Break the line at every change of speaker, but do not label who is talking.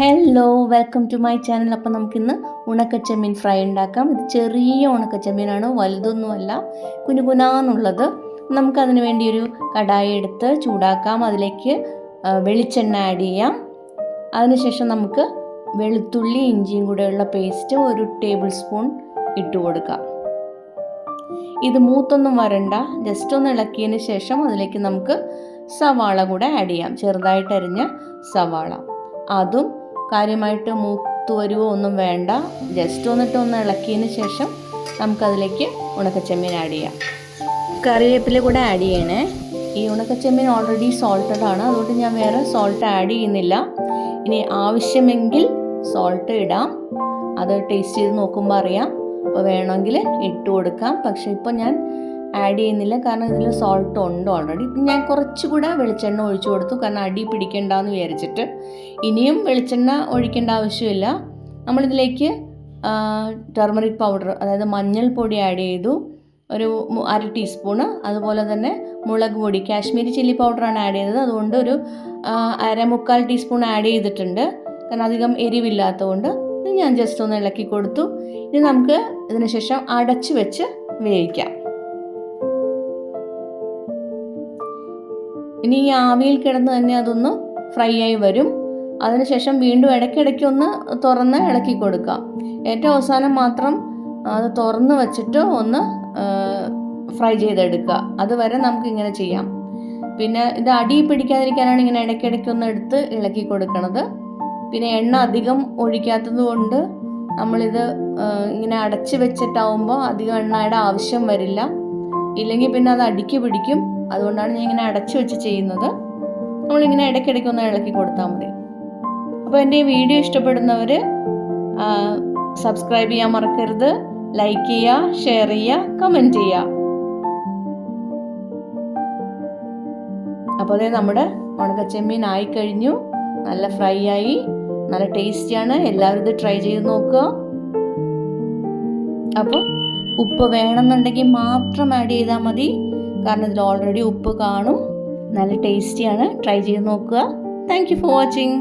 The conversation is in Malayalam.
Hello, welcome to my channel. അപ്പം നമുക്കിന്ന് ഉണക്കച്ചെമ്മീൻ ഫ്രൈ ഉണ്ടാക്കാം. ഇത് ചെറിയ ഉണക്കച്ചെമ്മീനാണ്, വലുതൊന്നുമല്ല, കുനുകുനാന്നുള്ളത്. നമുക്കതിന് വേണ്ടി ഒരു കടായി എടുത്ത് ചൂടാക്കാം. അതിലേക്ക് വെളിച്ചെണ്ണ ആഡ് ചെയ്യാം. അതിനുശേഷം നമുക്ക് വെളുത്തുള്ളി ഇഞ്ചിയും കൂടെയുള്ള പേസ്റ്റ് 1 ടേബിൾ സ്പൂൺ ഇട്ട് കൊടുക്കാം. ഇത് മൂത്തൊന്നും വരണ്ട, ജസ്റ്റ് ഒന്ന് ഇളക്കിയതിന് ശേഷം അതിലേക്ക് നമുക്ക് സവാള കൂടെ ആഡ് ചെയ്യാം. ചെറുതായിട്ട് അരിഞ്ഞ സവാള, അതും കാര്യമായിട്ട് മൂത്ത് വരുവോ ഒന്നും വേണ്ട, ജസ്റ്റ് ഒന്ന് ഇളക്കിയതിന് ശേഷം നമുക്കതിലേക്ക് ഉണക്കച്ചെമ്മീൻ ആഡ് ചെയ്യാം. കറിവേപ്പില കൂടെ ആഡ് ചെയ്യണേ. ഈ ഉണക്കച്ചെമ്മീൻ ഓൾറെഡി സോൾട്ടഡ് ആണ്, അതുകൊണ്ട് ഞാൻ വേറെ സോൾട്ട് ആഡ് ചെയ്യുന്നില്ല. ഇനി ആവശ്യമെങ്കിൽ സോൾട്ട് ഇടാം, അത് ടേസ്റ്റ് ചെയ്ത് നോക്കുമ്പോൾ അറിയാം. അപ്പോൾ വേണമെങ്കിൽ ഇട്ട് കൊടുക്കാം, പക്ഷേ ഇപ്പോൾ ഞാൻ ആഡ് ചെയ്യുന്നില്ല, കാരണം ഇതിൽ സോൾട്ട് ഉണ്ട് ഓൾറെഡി. ഞാൻ കുറച്ചുകൂടെ വെളിച്ചെണ്ണ ഒഴിച്ചു കൊടുത്തു, കാരണം അടി പിടിക്കണ്ടെന്ന് വിചാരിച്ചിട്ട്. ഇനിയും വെളിച്ചെണ്ണ ഒഴിക്കേണ്ട ആവശ്യമില്ല. നമ്മളിതിലേക്ക് ടർമറിക് പൗഡർ, അതായത് മഞ്ഞൾപ്പൊടി ആഡ് ചെയ്തു, ഒരു 1/2 ടീസ്പൂണ്. അതുപോലെ തന്നെ മുളക് പൊടി, കാശ്മീരി ചില്ലി പൗഡറാണ് ആഡ് ചെയ്തത്, അതുകൊണ്ട് ഒരു 1/4 ടീസ്പൂൺ ആഡ് ചെയ്തിട്ടുണ്ട്, കാരണം അധികം എരിവില്ലാത്തതുകൊണ്ട്. ഞാൻ ജസ്റ്റ് ഒന്ന് ഇളക്കി കൊടുത്തു. ഇനി നമുക്ക് ഇതിന് ശേഷം അടച്ച് വെച്ച് വേവിക്കാം. ഇനി ഈ ആവിയിൽ കിടന്ന് തന്നെ അതൊന്ന് ഫ്രൈ ആയി വരും. അതിനുശേഷം വീണ്ടും ഇടയ്ക്കിടയ്ക്ക് ഒന്ന് തുറന്ന് ഇളക്കി കൊടുക്കാം. ഏറ്റവും അവസാനം മാത്രം അത് തുറന്ന് വെച്ചിട്ട് ഒന്ന് ഫ്രൈ ചെയ്തെടുക്കുക. അതുവരെ നമുക്ക് ഇങ്ങനെ ചെയ്യാം. പിന്നെ ഇത് അടി പിടിക്കാതിരിക്കാനാണ് ഇങ്ങനെ ഇടയ്ക്കിടയ്ക്ക് ഒന്ന് എടുത്ത് ഇളക്കി കൊടുക്കണത്. പിന്നെ എണ്ണ അധികം ഒഴിക്കാത്തത് കൊണ്ട് നമ്മളിത് ഇങ്ങനെ അടച്ച് വെച്ചിട്ടാവുമ്പോൾ അധികം എണ്ണയുടെ ആവശ്യം വരില്ല. ഇല്ലെങ്കിൽ പിന്നെ അത് അടിക്ക് പിടിക്കും. അതുകൊണ്ടാണ് ഞാൻ ഇങ്ങനെ അടച്ചു വെച്ച് ചെയ്യുന്നത്. നമ്മളിങ്ങനെ ഇടയ്ക്കിടയ്ക്ക് ഒന്ന് ഇളക്കി കൊടുത്താൽ മതി. അപ്പോൾ എൻ്റെ ഈ വീഡിയോ ഇഷ്ടപ്പെടുന്നവർ സബ്സ്ക്രൈബ് ചെയ്യാൻ മറക്കരുത്. ലൈക്ക് ചെയ്യുക, ഷെയർ ചെയ്യുക, കമൻറ്റ് ചെയ്യുക. അപ്പോൾ അതേ നമ്മുടെ ഉണക്കച്ചെമ്മീൻ ആയിക്കഴിഞ്ഞു. നല്ല ഫ്രൈ ആയി, നല്ല ടേസ്റ്റിയാണ്. എല്ലാവരും ഇത് ട്രൈ ചെയ്ത് നോക്കുക. അപ്പോൾ ഉപ്പ് വേണമെന്നുണ്ടെങ്കിൽ മാത്രം ആഡ് ചെയ്താൽ മതി, കാരണം ഇതിൽ ഓൾറെഡി ഉപ്പ് കാണും. നല്ല ടേസ്റ്റിയാണ്. ട്രൈ ചെയ്ത് നോക്കുക. Thank you for watching.